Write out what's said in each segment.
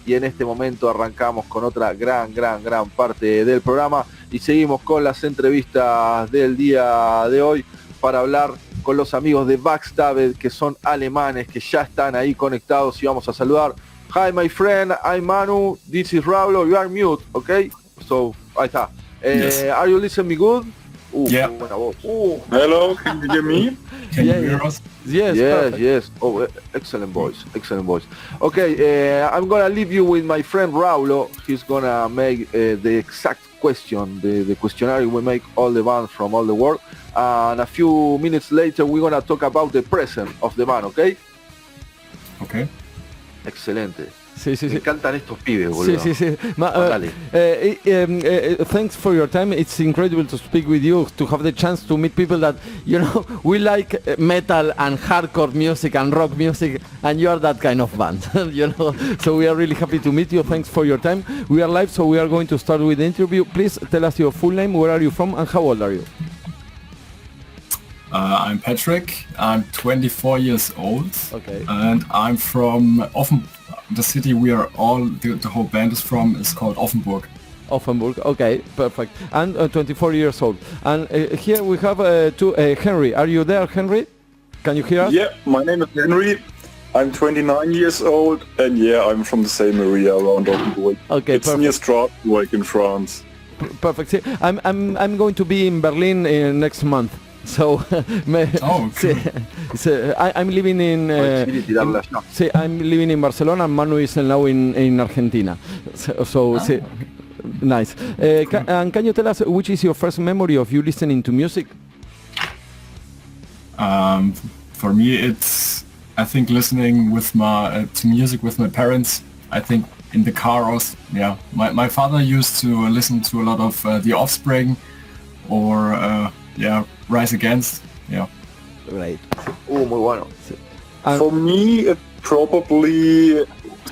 Y en este momento arrancamos con otra gran parte del programa y seguimos con las entrevistas del día de hoy para hablar con los amigos de BACSTABBED, que son alemanes, que ya están ahí conectados, y vamos a saludar. Hi my friend, I'm Manu, this is Raulo, you are mute, okay? So, ahí está. Yes. Are you listening me good? Yeah. Buena voz. Hello, can you hear me? Can you hear us? Yes. Oh, excellent voice. Okay, I'm gonna leave you with my friend Raulo. He's gonna make the exact question, the questionnaire we make all the bands from all the world. And a few minutes later, we're gonna talk about the present of the band, okay? Okay. Excelente. Sí. Me encantan estos pibes, boludo. Sí. Dale. Thanks for your time. It's incredible to speak with you, to have the chance to meet people that, you know, we like metal and hardcore music and rock music, and you are that kind of band, you know. So we are really happy to meet you. Thanks for your time. We are live, so we are going to start with the interview. Please tell us your full name, where are you from, and how old are you? I'm Patrick. I'm 24 years old. Okay. And I'm from the city we are all, the whole band is from, is called Offenburg. Offenburg, okay, perfect. And 24 years old. And here we have Henry. Are you there, Henry? Can you hear us? Yeah, my name is Henry. I'm 29 years old, and yeah, I'm from the same area around Offenburg. Okay, it's perfect. near Strasbourg in France. Perfect. See, I'm going to be in Berlin next month. So I'm living in I'm living in Barcelona, and Manu is now in Argentina. Nice. And can you tell us which is your first memory of you listening to music? For me, it's, I think, listening with to music with my parents. I think in the car, my father used to listen to a lot of The Offspring or Rise Against, Right. Muy bueno. For me, it's probably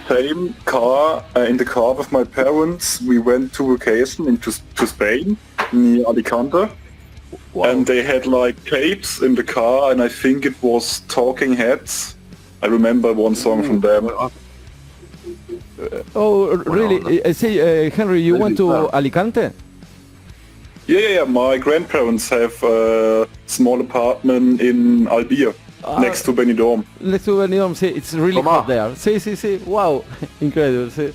same car. In the car with my parents, we went to vacation to Spain, near Alicante. Wow. And they had like tapes in the car, and I think it was Talking Heads. I remember one song from them. Oh, really? Henry, you went to Alicante? Yeah, my grandparents have a small apartment in Albia, next to Benidorm. Next to Benidorm, sí, it's really hot there. Sí, wow, incredible. Sí.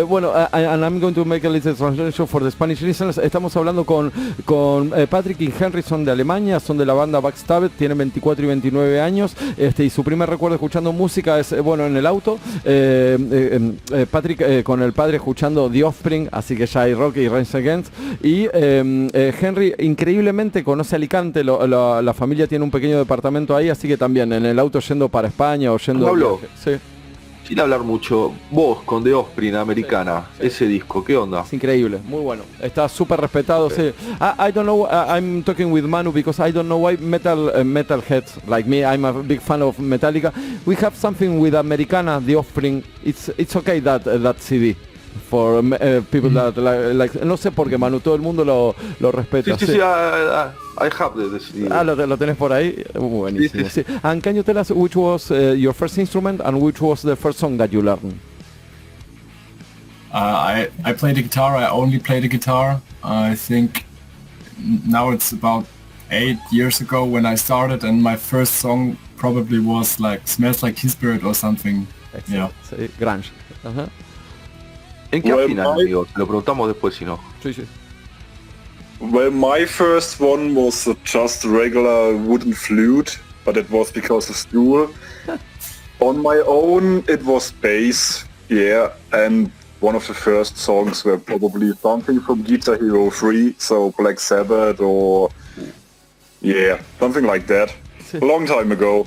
Bueno, and I'm going to make a little translation for the Spanish listeners. Estamos hablando con Patrick y Henry, son de Alemania, son de la banda BACSTABBED, tienen 24 y 29 años, y su primer recuerdo escuchando música es, en el auto. Patrick con el padre escuchando The Offspring, así que ya hay rock y Rise Against. Y Henry increíblemente conoce Alicante, la familia tiene un pequeño departamento ahí, así que también en el auto yendo para España o yendo... Pablo, sí. Sin hablar mucho, vos con The Offspring americana, sí. Ese disco, ¿qué onda? Es increíble, muy bueno, está súper respetado. Okay. Sí. I don't know, I'm talking with Manu because I don't know why metalheads like me, I'm a big fan of Metallica, we have something with Americana, The Offspring, it's okay that CD. For people that like, no sé por qué, Manu, todo el mundo lo respeta. Sí, I have the CD. Lo tenés por ahí, buenísimo. Sí. And can you tell us which was your first instrument and which was the first song that you learned? I play the guitar. I only play the guitar. I think now it's about 8 years ago when I started, and my first song probably was like Smells Like Teen Spirit or something. Excellent. Yeah. Sí, grunge. Uh-huh. ¿En qué opinan, amigos? Lo preguntamos después, si no. Sí. Well, my first one was just a regular wooden flute, but it was because of school. On my own, it was bass, and one of the first songs were probably something from Guitar Hero 3, so Black Sabbath or, something like that. A long time ago.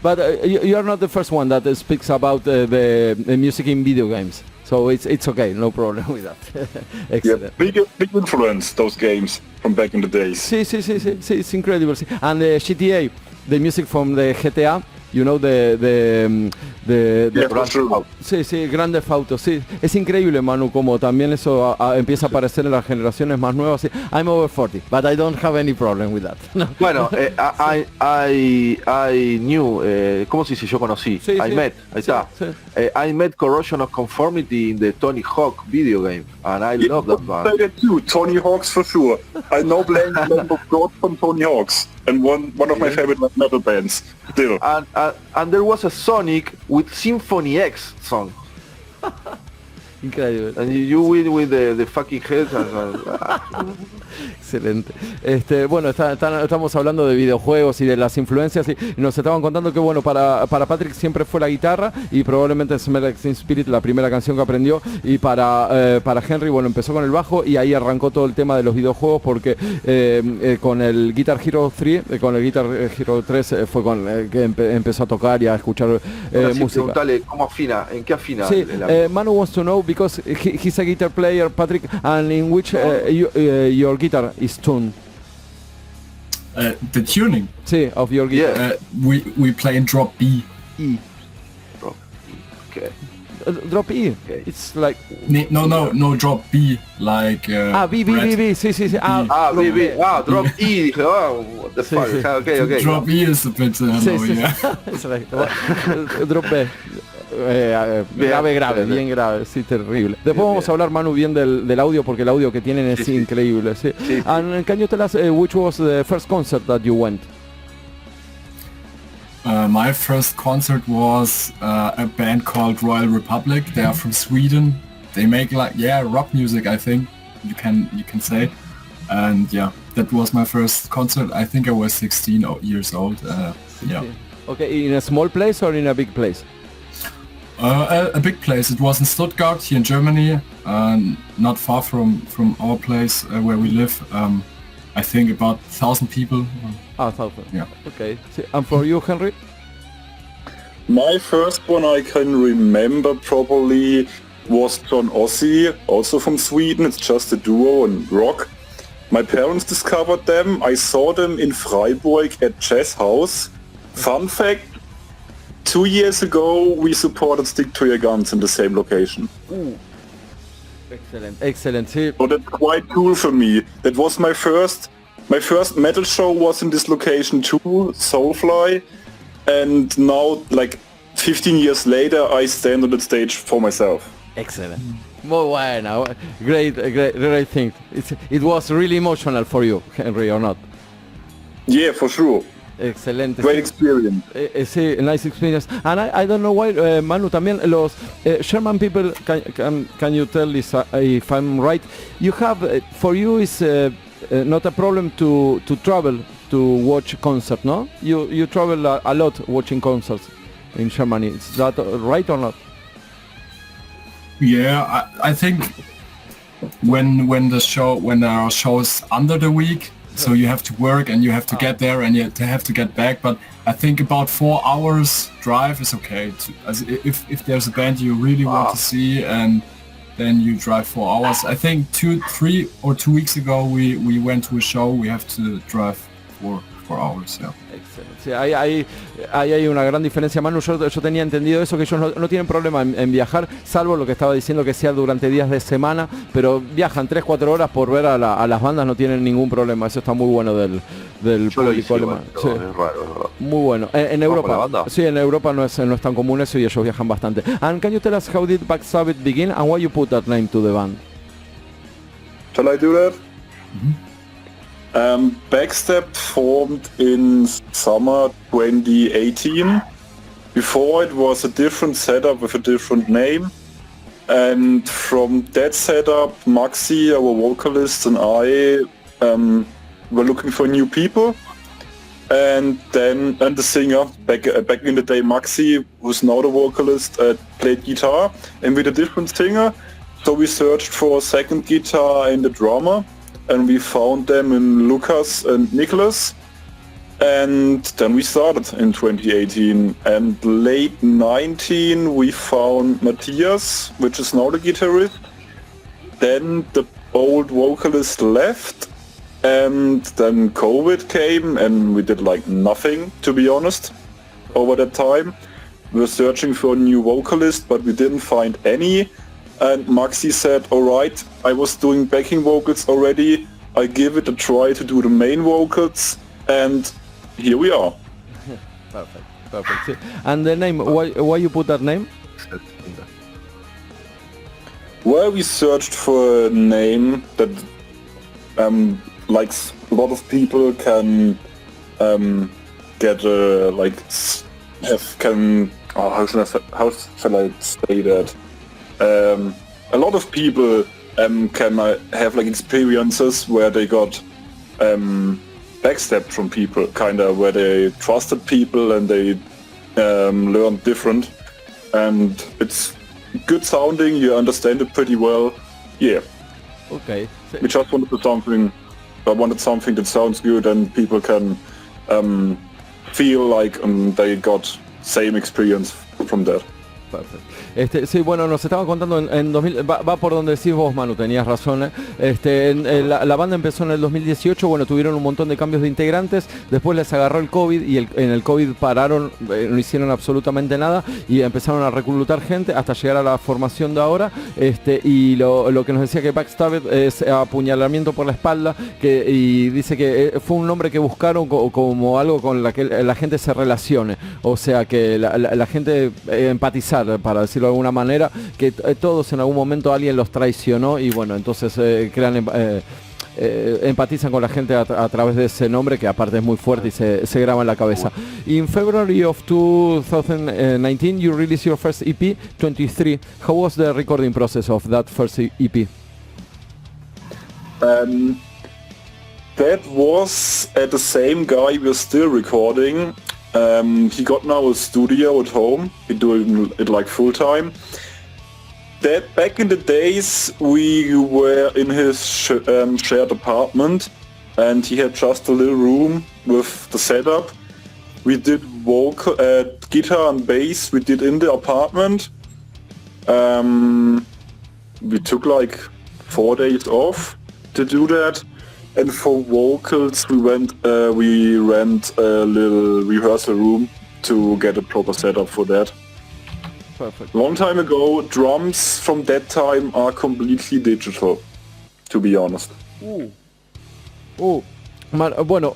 But you are not the first one that speaks about the music in video games. So it's okay, no problem with that. Excellent. Yeah, big influence, those games from back in the days. Sí, it's incredible. And the GTA, the music from the GTA, you know, the Sí, Grand Theft Auto, sí. Es increíble, Manu, como también eso empieza a aparecer en las generaciones más nuevas. Sí. I'm over 40, but I don't have any problem with that. No. Bueno, I knew, ¿cómo se dice? Yo conocí. Sí, I met, ahí está. Sí. I met Corrosion of Conformity in the Tony Hawk video game, and I love that band. I did too, Tony Hawks for sure. I know playing Lamb of God from Tony Hawks, and one of my favorite metal bands, still. And there was a Sonic with Symphony X song. Increíble. And you with the fucking head. Excelente. Bueno, estamos hablando de videojuegos y de las influencias y nos estaban contando que bueno, para Patrick siempre fue la guitarra y probablemente Smell Like Teen Spirit la primera canción que aprendió, y para Henry, bueno, empezó con el bajo y ahí arrancó todo el tema de los videojuegos porque con el Guitar Hero 3, con el Guitar Hero 3 fue con que empezó a tocar y a escuchar música. Preguntale, ¿cómo afina? ¿En qué afina? Sí, Manu wants to know because he's a guitar player, Patrick, and in which your guitar is tuned. The tuning. Sí, of your guitar. Yeah. We play in drop B. E. Drop. Okay. Drop E. Okay. It's like No, drop B, like B. Sí. B. Drop E. Dije, what the fuck. Sí. Okay. Drop E is a bit low, yeah. Drop B. Grave, bien grave, sí, terrible. Después vamos a hablar, Manu, bien del audio, porque el audio que tienen es increíble. Sí. And can you tell us which was the first concert that you went? My first concert was a band called Royal Republic. They are from Sweden. They make rock music, I think you can say. And yeah, that was my first concert. I think I was 16 years old. Yeah. Okay, in a small place or in a big place? A big place. It was in Stuttgart, here in Germany, not far from our place where we live. I think about 1,000 people. 1,000. Yeah. Okay. And for you, Henry? My first one I can remember probably was John Ossie, also from Sweden. It's just a duo and rock. My parents discovered them. I saw them in Freiburg at Jazz House. Fun fact, 2 years ago we supported Stick to Your Guns in the same location. Ooh. Excellent. Sí. So that's quite cool for me. That was my first metal show was in this location too, Soulfly. And now, like 15 years later, I stand on the stage for myself. Excellent. Muy bueno. Great thing. It was really emotional for you, Henry, or not? Yeah, for sure. Excelente. Great experience. Sí, nice experience. And I don't know why, Manu, también los Sherman people, can you tell this, if I'm right, you have, for you is not a problem to travel to watch concert, no? You travel a lot watching concerts in Germany. Is that right or not? Yeah, I think when there are shows under the week, so you have to work and you have to get there and you have to get back. But I think about 4 hours drive is okay. If there's a band you really want to see, and then you drive 4 hours. I think 2 weeks ago we went to a show. We have to drive 4 hours. Yeah. Excelente. Sí, ahí hay una gran diferencia, Manu. Yo tenía entendido eso, que ellos no tienen problema en viajar, salvo lo que estaba diciendo que sea durante días de semana, pero viajan 3-4 horas por ver a las bandas, no tienen ningún problema. Eso está muy bueno del público alemán. Sí. Es raro. Muy bueno. En Europa, sí, en Europa no es tan común eso y ellos viajan bastante. And can you tell us how did BACSTABBED begin and why you put that name to the band? Shall I do that? Mm-hmm. BACSTABBED formed in summer 2018. Before it was a different setup with a different name, and from that setup Maxi, our vocalist, and I were looking for new people, and the singer back in the day, Maxi, who's now the vocalist, played guitar, and with a different singer, so we searched for a second guitar and a drummer, and we found them in Lucas and Nicholas, and then we started in 2018. And late 19 we found Matthias, which is now the guitarist. Then the old vocalist left, and then COVID came and we did like nothing, to be honest, over that time. were searching for a new vocalist, but we didn't find any. And Maxi said, alright, I was doing backing vocals already, I give it a try to do the main vocals, and here we are. Perfect. And the name, why you put that name? Well, we searched for a name that like a lot of people can get how shall I say that? A lot of people can have like experiences where they got backstabbed from people, kinda, where they trusted people and they learned different, and it's good sounding, you understand it pretty well. Yeah. Okay. We just wanted something that sounds good and people can feel like they got same experience from that. Perfecto. Sí, bueno, nos estaba contando en 2000, va por donde decís vos, Manu, tenías razón. La banda empezó en el 2018, bueno, tuvieron un montón de cambios de integrantes, después les agarró el COVID y en el COVID pararon, no hicieron absolutamente nada y empezaron a reclutar gente hasta llegar a la formación de ahora, y lo que nos decía que BACSTABBED es apuñalamiento por la espalda, y dice que fue un nombre que buscaron como algo con la que la gente se relacione, o sea que la gente empatizar, para decirlo de alguna manera, que todos en algún momento alguien los traicionó y bueno, entonces empatizan con la gente a través de ese nombre, que aparte es muy fuerte y se graba en la cabeza. In February of 2019 you released your first EP, 23. How was the recording process of that first EP? That was at the same guy we're still recording. He got now a studio at home. He's doing it like full time. That back in the days we were in his shared apartment, and he had just a little room with the setup. We did vocal, guitar and bass. We did in the apartment. We took like 4 days off to do that. And for vocals, we rent a little rehearsal room to get a proper setup for that. Perfect. Long time ago, drums from that time are completely digital, to be honest. Bueno,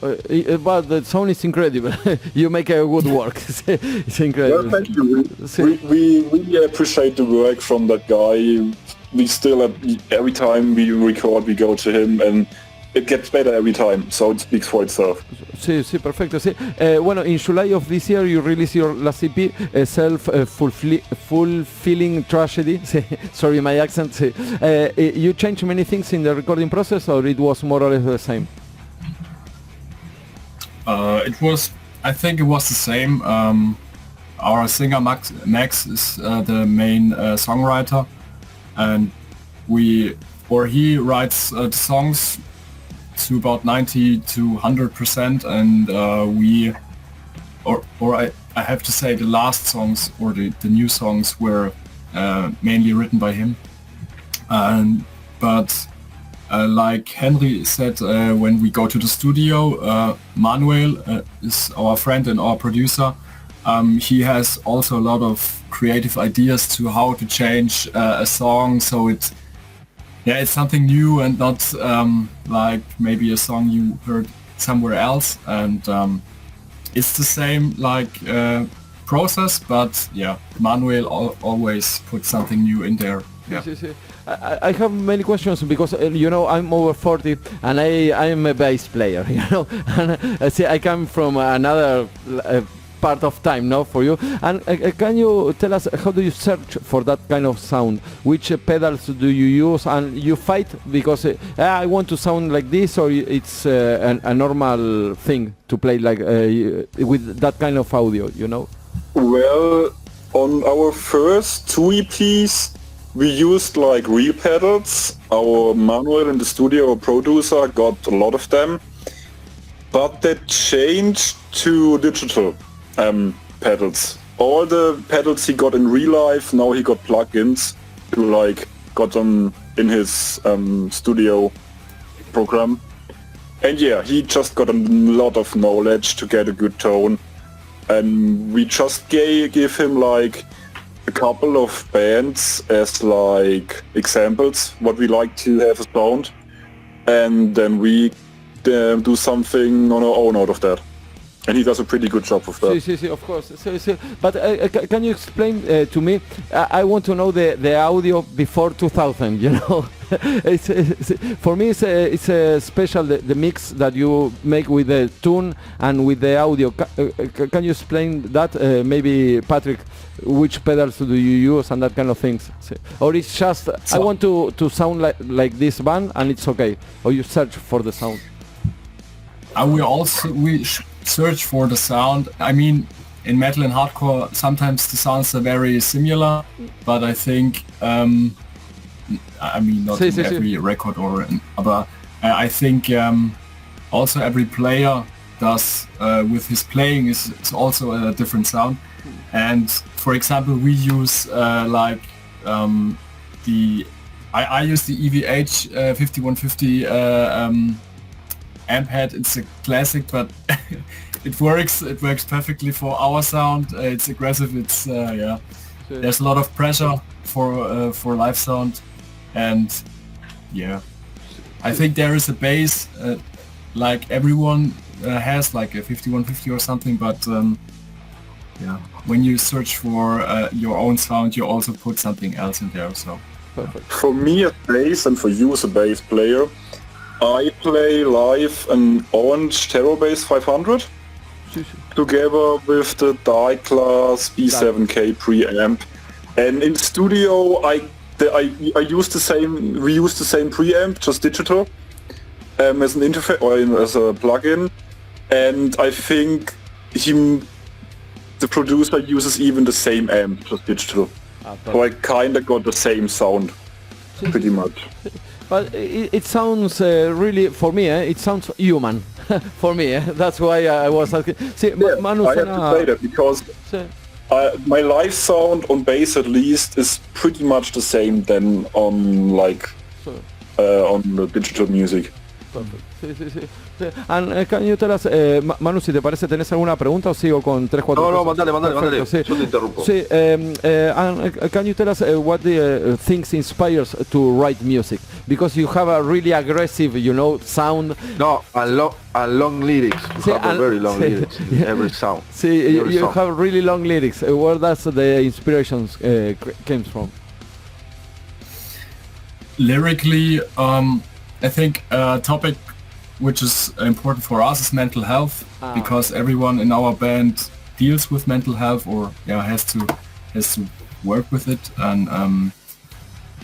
but the sound is incredible. You make a good work. It's incredible. Well, thank you. Sí. We really appreciate the work from that guy. We still, every time we record, we go to him, and it gets better every time, so it speaks for itself. Sí, perfecto, sí. Bueno, in July of this year you released your last EP, Self-Fulfilling Tragedy. Sorry, my accent. You changed many things in the recording process, or it was more or less the same? I think it was the same. Our singer Max is the main songwriter, and he writes the songs to about 90 to 100%, and I have to say the last songs or the new songs were mainly written by him. But like Henry said, when we go to the studio, Manuel is our friend and our producer. He has also a lot of creative ideas to how to change a song, so it's something new and not like maybe a song you heard somewhere else. And it's the same like process, but yeah, Manuel always puts something new in there. Yeah. I have many questions because I'm over 40 and I am a bass player, and I come from another part of time now for you, and can you tell us how do you search for that kind of sound? Which pedals do you use, and you fight because I want to sound like this, or it's a normal thing to play like with that kind of audio, Well, on our first 2 EPs we used like real pedals. Our Manuel in the studio, our producer, got a lot of them, but that changed to digital pedals. All the pedals he got in real life, now he got plugins to like got them in his studio program. And yeah, he just got a lot of knowledge to get a good tone. and we just give him like a couple of bands as like examples what we like to have a sound, and then we do something on our own out of that. And he does a pretty good job of that. Sí, of course. But can you explain to me? I want to know the audio before 2000. You know, for me it's a special the mix that you make with the tune and with the audio. Can you explain that? Maybe Patrick, which pedals do you use and that kind of things? Or it's just I want to sound like this band and it's okay. Or you search for the sound. We search for the sound. I mean, in metal and hardcore, sometimes the sounds are very similar, but I think, I mean, not in every record or other. I think also every player does with his playing is also a different sound. And for example, we use I use the EVH 5150 amp head. It's a classic, but it works perfectly for our sound. It's aggressive. It's there's a lot of pressure for live sound, and I think there is a bass like everyone has like a 5150 or something, but when you search for your own sound, you also put something else in there. So perfect. For me as bass and for you as a bass player, I play live an orange Terror Bass 500 together with the Die Class B7K preamp, and in studio I use the same. We use the same preamp, just digital, as an interface or as a plugin, and I think the producer uses even the same amp, just digital. So I kinda got the same sound, pretty much. But it sounds really, for me, it sounds human. For me, that's why I was asking. Manu, I have to say that because my live sound on bass at least is pretty much the same than on on the digital music. Sí. And can you tell us, Manu, si te parece, ¿tenés alguna pregunta o sigo con 3-4 cosas? No, mandale, sí. Yo te interrumpo. Sí, and can you tell us what the things inspires to write music? Because you have a really aggressive, sound. No, and long lyrics. You have very long lyrics in every sound. See, you have really long lyrics. Where does the inspirations came from? Lyrically, I think a topic which is important for us is mental health, because everyone in our band deals with mental health or has to work with it,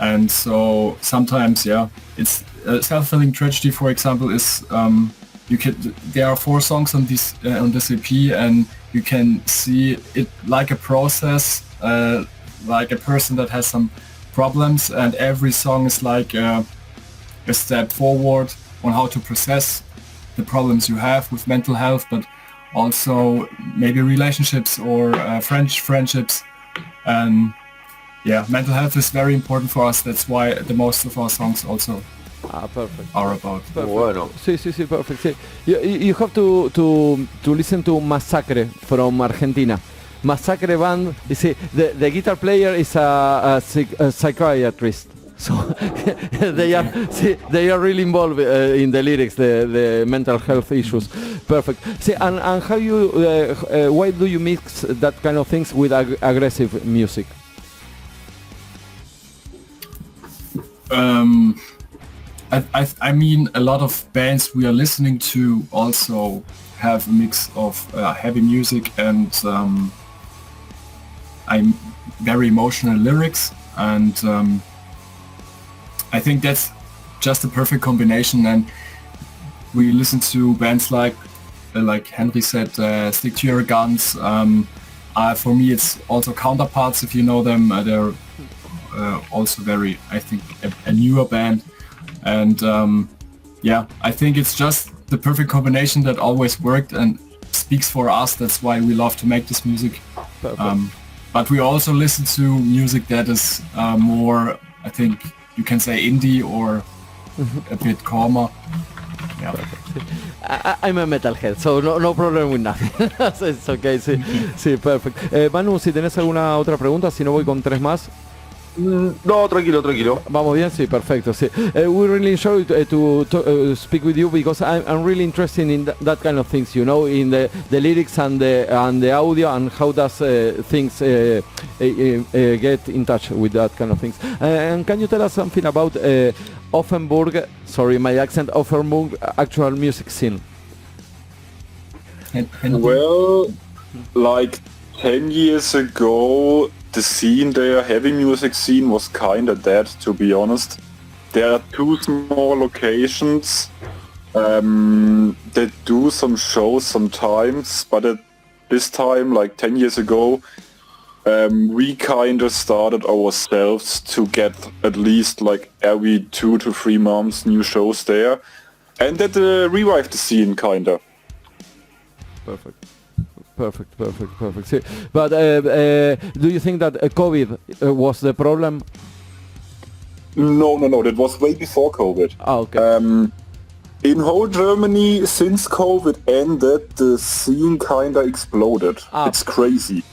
and so sometimes it's self-fulfilling tragedy. For example, is there are 4 songs on this EP, and you can see it like a process, like a person that has some problems, and every song is like a step forward on how to process the problems you have with mental health, but also maybe relationships or friendships. And mental health is very important for us. That's why the most of our songs also are about. Bueno. Sí, perfect. Sí. You have to listen to Massacre from Argentina. Massacre band. You see, the guitar player is a psychiatrist. So they are really involved in the lyrics, the mental health issues. Perfect. See, and how you why do you mix that kind of things with aggressive music? I mean, a lot of bands we are listening to also have a mix of heavy music and I'm very emotional lyrics, and I think that's just a perfect combination. And we listen to bands like Henry said, Stick to Your Guns. For me, it's also Counterparts, if you know them. They're also very, I think, a newer band. And I think it's just the perfect combination that always worked and speaks for us. That's why we love to make this music. But we also listen to music that is more, I think, you can say indie or a bit calmer. I'm a metalhead, so no problem with nothing. It's okay, sí, perfect. Manu, si tenés alguna otra pregunta, si no voy con 3 más. No, tranquilo. Vamos bien, sí, perfecto. Sí. We really enjoy to speak with you because I'm really interested in that kind of things, you know, in the lyrics and the audio and how does things get in touch with that kind of things. And can you tell us something about Offenburg? Sorry, my accent. Offenburg actual music scene. Well, like 10 years ago, the scene there, heavy music scene, was kinda dead, to be honest. There are 2 small locations that do some shows sometimes, but at this time, like 10 years ago, we kinda started ourselves to get at least like every 2 to 3 months new shows there, and that revived the scene kinda. Perfect. See, but do you think that COVID was the problem? No, that was way before COVID. Oh, okay. In whole Germany, since COVID ended, the scene kinda exploded. It's crazy.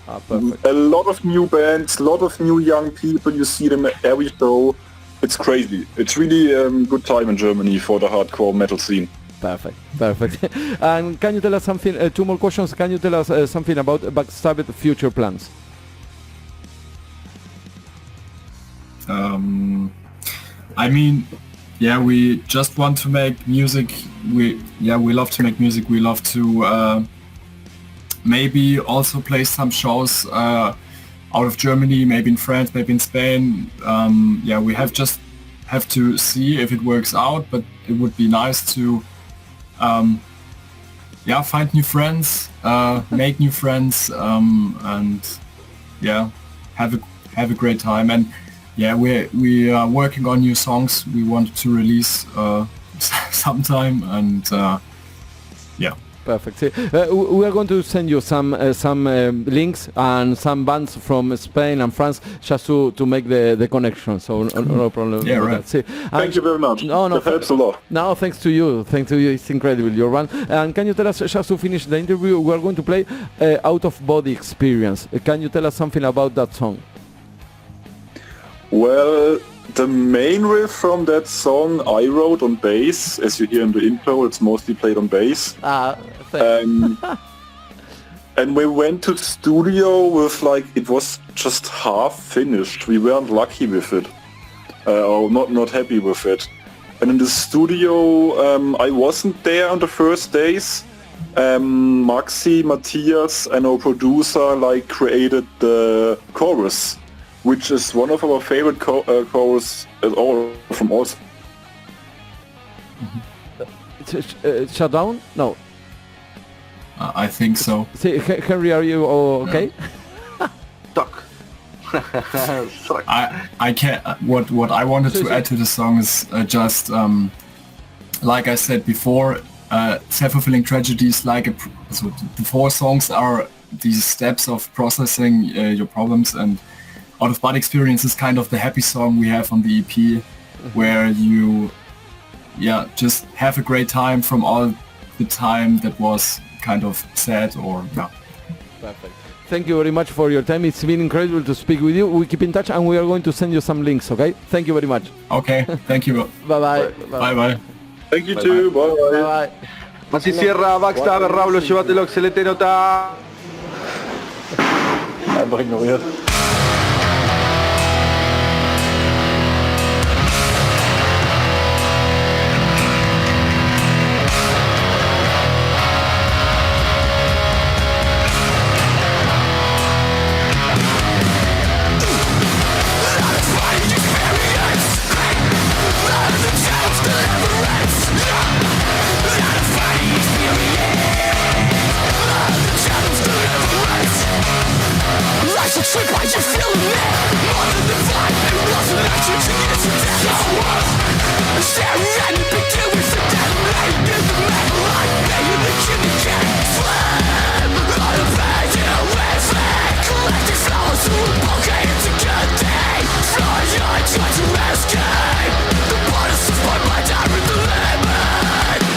Perfect. A lot of new bands, a lot of new young people, you see them at every show. It's crazy. It's really good time in Germany for the hardcore metal scene. Perfect. And can you tell us something, 2 more questions, can you tell us something about BACSTABBED future plans? I mean, we just want to make music. We love to make music. We love to maybe also play some shows out of Germany, maybe in France, maybe in Spain. We have to see if it works out, but it would be nice to find new friends, make new friends, and have a great time. And we are working on new songs we want to release sometime, and Perfect. We are going to send you some links and some bands from Spain and France just to make the connection. So no problem. Yeah, right. Thank you very much. That helps a lot. No, thanks to you. It's incredible, your band. And can you tell us, just to finish the interview, we are going to play Out of Body Experience. Can you tell us something about that song? Well, the main riff from that song I wrote on bass. As you hear in the intro, it's mostly played on bass. And we went to the studio with it was just half finished. We weren't lucky with it, or not happy with it. And in the studio, I wasn't there on the first days. Maxi, Matthias, and our producer created the chorus, which is one of our favorite chorus from all. Shut down? No. I think so. See, Henry, are you okay? Stuck. I can't. What I wanted to add to the song is just like I said before, self-fulfilling tragedies. So the 4 songs are these steps of processing your problems, and Out of Body Experience is kind of the happy song we have on the EP, where you just have a great time from all the time that was kind of sad or Perfect. Thank you very much for your time. It's been incredible to speak with you. We keep in touch and we are going to send you some links, okay? Thank you very much. Okay, thank you. Bye-bye. Bye-bye. Thank you too. Bye-bye. Así cierra BACSTABBED, Raúl, llévatelo, excelente nota. Einfach ignoriert. Try to escape the borders of my mind are in the limit.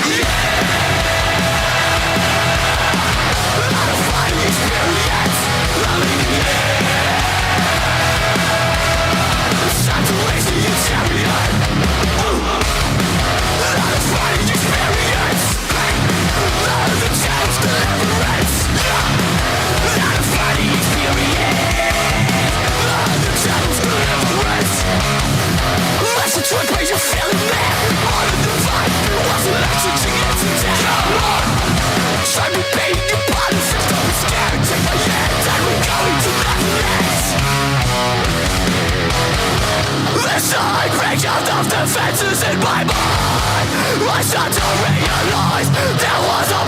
fences in my mind. I start to realize there was a